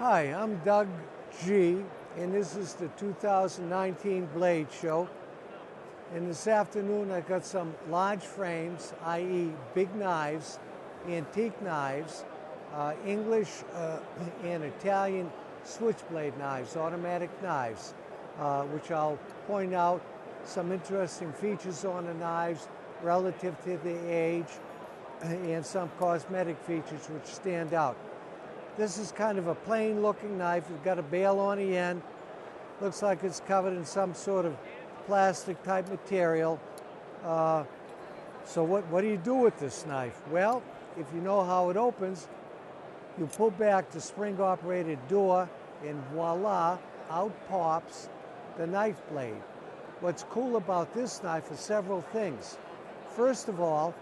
Hi, I'm Doug G, and this is the 2019 Blade Show. And this afternoon I got some large frames, i.e. big knives, antique knives, English and Italian switchblade knives, automatic knives, which I'll point out some interesting features on the knives relative to the age and some cosmetic features which stand out. This is kind of a plain looking knife. It's got a bail on the end. Looks like it's covered in some sort of plastic type material. So what do you do with this knife? Well, if you know how it opens, you pull back the spring operated door and voila, out pops the knife blade. What's cool about this knife is several things. First of all,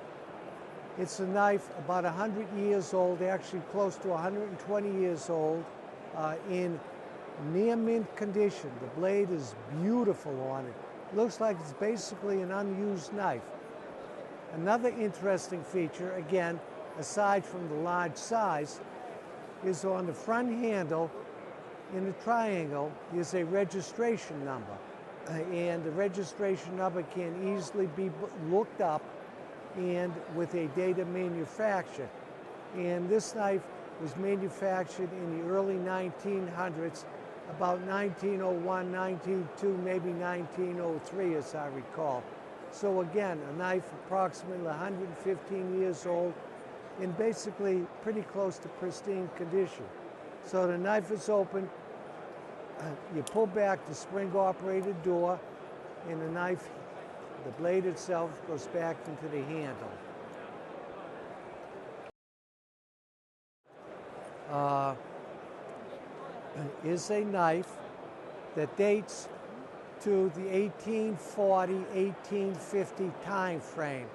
it's a knife about 100 years old, actually close to 120 years old, in near mint condition. The blade is beautiful on it. Looks like it's basically an unused knife. Another interesting feature, again, aside from the large size, is on the front handle in the triangle is a registration number. And the registration number can easily be looked up and with a date of manufacture. And this knife was manufactured in the early 1900s, about 1901, 1902, maybe 1903 as I recall. So again, a knife approximately 115 years old and basically pretty close to pristine condition. So the knife is open, you pull back the spring operated door and the blade itself goes back into the handle. Is a knife that dates to the 1840-1850 time frame.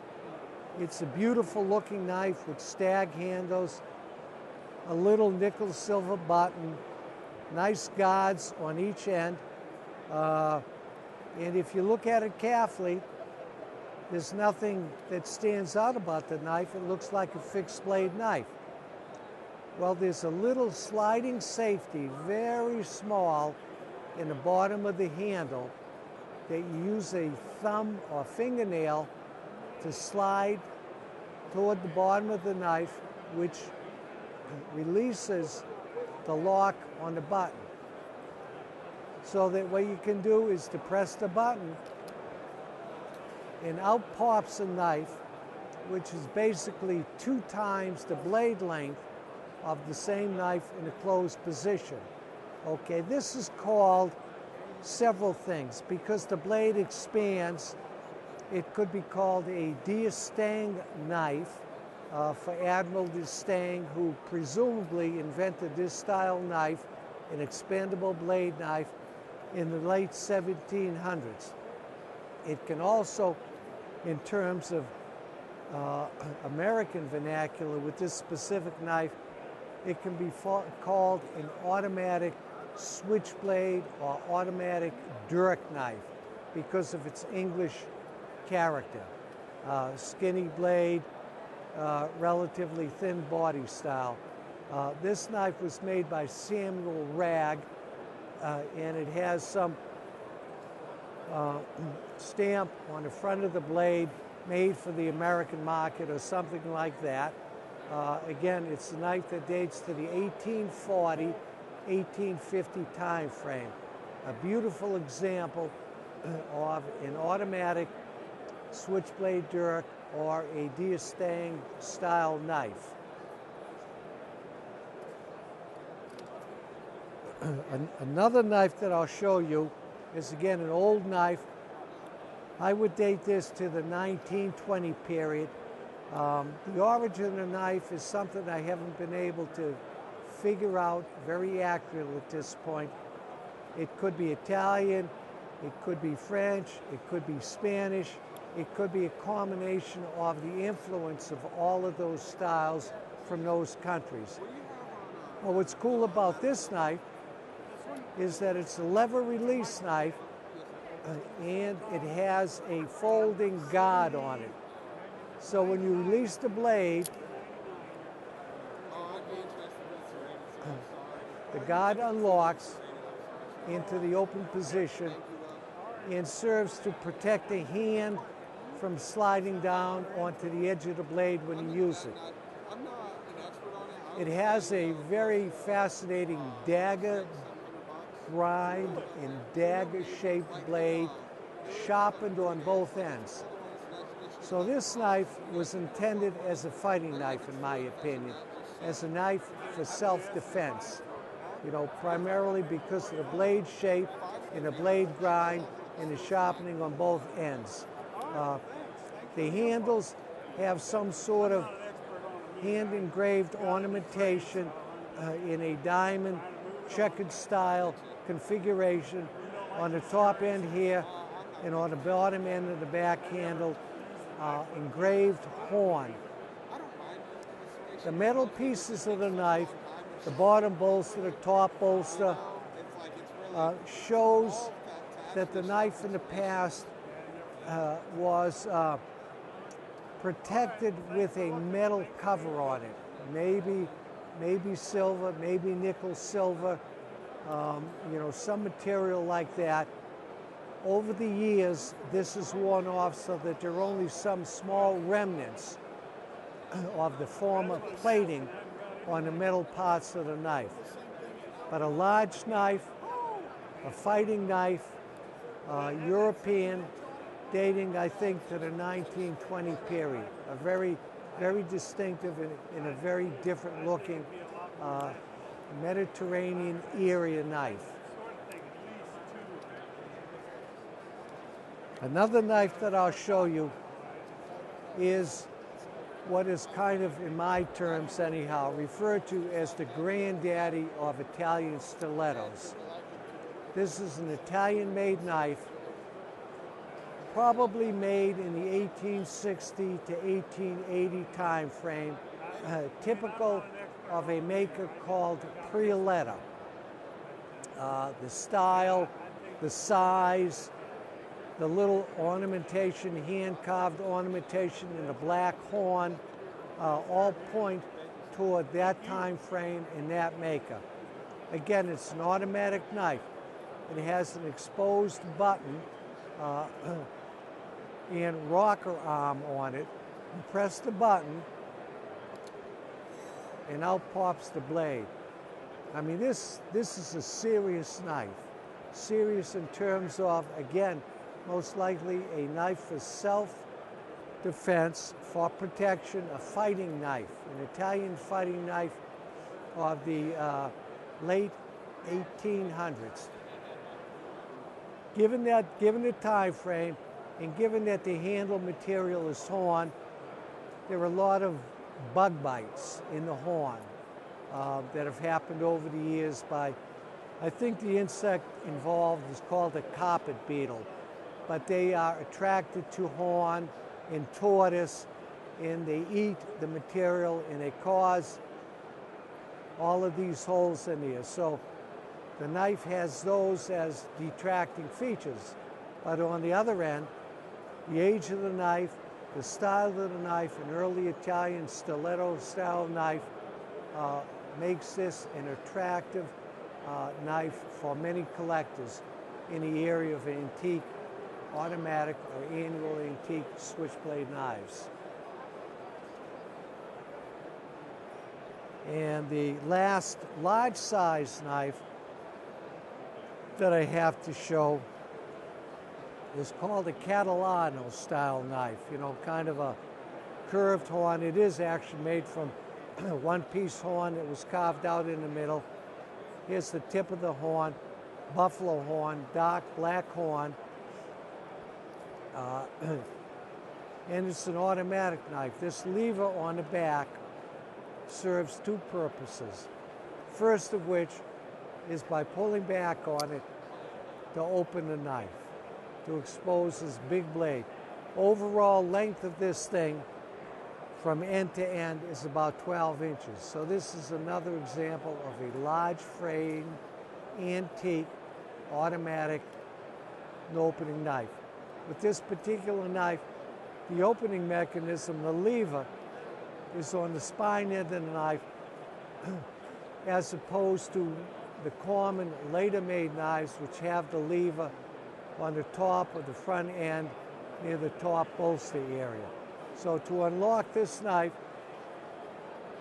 It's a beautiful looking knife with stag handles, a little nickel silver button, nice guards on each end. And if you look at it carefully, there's nothing that stands out about the knife. It looks like a fixed blade knife. Well, there's a little sliding safety, very small, in the bottom of the handle that you use a thumb or fingernail to slide toward the bottom of the knife, which releases the lock on the button. So that what you can do is to press the button and out pops a knife, which is basically 2 times the blade length of the same knife in a closed position. Okay, this is called several things. Because the blade expands, it could be called a d'Estaing knife for Admiral d'Estaing, who presumably invented this style knife, an expandable blade knife, in the late 1700s. It can also, in terms of American vernacular with this specific knife, it can be called an automatic switchblade or automatic dirk knife because of its English character. Skinny blade, relatively thin body style. This knife was made by Samuel Ragg, and it has some stamp on the front of the blade made for the American market or something like that. Again, it's a knife that dates to the 1840, 1850 time frame. A beautiful example of an automatic switchblade dirk or a d'Estaing style knife. Another knife that I'll show you is again an old knife. I would date this to the 1920 period. The origin of the knife is something I haven't been able to figure out very accurately at this point. It could be Italian, it could be French, it could be Spanish, it could be a combination of the influence of all of those styles from those countries. Well, what's cool about this knife is that it's a lever release knife and it has a folding guard on it. So when you release the blade, The guard unlocks into the open position and serves to protect the hand from sliding down onto the edge of the blade when you use it. It has a very fascinating dagger grind and dagger-shaped blade, sharpened on both ends. So this knife was intended as a fighting knife, in my opinion, as a knife for self-defense. You know, primarily because of the blade shape and the blade grind and the sharpening on both ends. The handles have some sort of hand-engraved ornamentation in a diamond checkered style configuration on the top end here, and on the bottom end of the back handle, engraved horn. The metal pieces of the knife, the bottom bolster, the top bolster, shows that the knife in the past was protected with a metal cover on it. Maybe silver, maybe nickel silver, you know, some material like that. Over the years, this is worn off so that there are only some small remnants of the former plating on the metal parts of the knife. But a large knife, a fighting knife, European, dating, I think, to the 1920 period. A very, very distinctive and a very different looking Mediterranean area knife. Another knife that I'll show you is what is kind of, in my terms anyhow, referred to as the granddaddy of Italian stilettos. This is an Italian-made knife, probably made in the 1860 to 1880 time frame, typical of a maker called Prioletta. The style, the size, the little ornamentation, hand-carved ornamentation in the black horn, all point toward that time frame and that maker. Again, it's an automatic knife. It has an exposed button and rocker arm on it. You press the button and out pops the blade. I mean, this is a serious knife. Serious in terms of, again, most likely a knife for self-defense, for protection, a fighting knife, an Italian fighting knife of the late 1800s. Given the time frame, and given that the handle material is horn, there are a lot of bug bites in the horn that have happened over the years by, I think the insect involved is called a carpet beetle. But they are attracted to horn and tortoise, and they eat the material, and they cause all of these holes in here. So the knife has those as detracting features. But on the other end, the age of the knife, the style of the knife, an early Italian stiletto style knife, makes this an attractive knife for many collectors in the area of antique, automatic or annual antique switchblade knives. And the last large size knife that I have to show is called a Catalano style knife, you know, kind of a curved horn. It is actually made from one-piece horn that was carved out in the middle. Here's the tip of the horn, buffalo horn, dark black horn. And it's an automatic knife. This lever on the back serves two purposes. First of which is by pulling back on it to open the knife, to expose this big blade. Overall length of this thing from end to end is about 12 inches. So this is another example of a large frame, antique, automatic, opening knife. With this particular knife, the opening mechanism, the lever, is on the spine end of the knife as opposed to the common later made knives which have the lever on the top of the front end near the top bolster area. So to unlock this knife,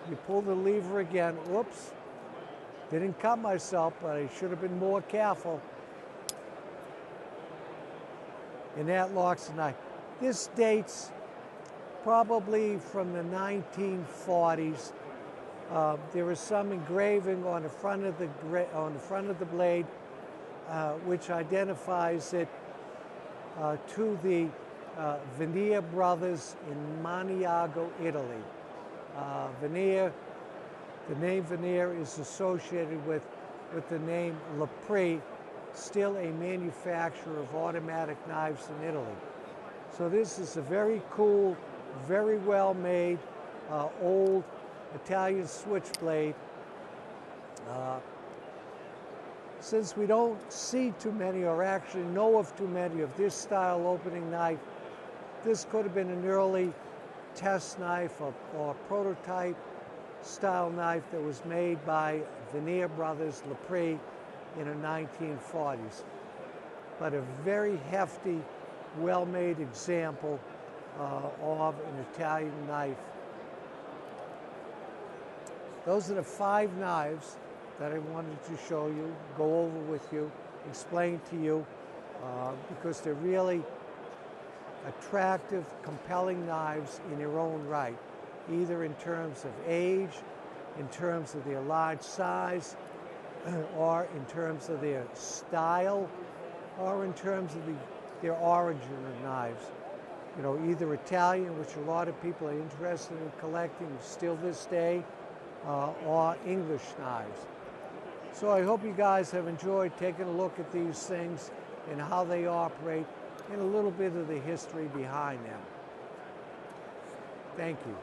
you pull the lever again. Whoops, didn't cut myself, but I should have been more careful. And that locks the knife. This dates probably from the 1940s. There is some engraving on the front of the blade, which identifies it to the Veneer brothers in Maniago, Italy. The name Veneer is associated with the name Lepre, still a manufacturer of automatic knives in Italy. So this is a very cool, very well made, old Italian switchblade. Since we don't see too many, or actually know of too many, of this style opening knife, this could have been an early test knife or prototype style knife that was made by Veneer brothers Lepre in the 1940s. But a very hefty, well-made example of an Italian knife. Those are the 5 knives that I wanted to show you, go over with you, explain to you, because they're really attractive, compelling knives in their own right, either in terms of age, in terms of their large size, or in terms of their style, or in terms of their origin of knives. You know, either Italian, which a lot of people are interested in collecting still this day, or English knives. So I hope you guys have enjoyed taking a look at these things and how they operate and a little bit of the history behind them. Thank you.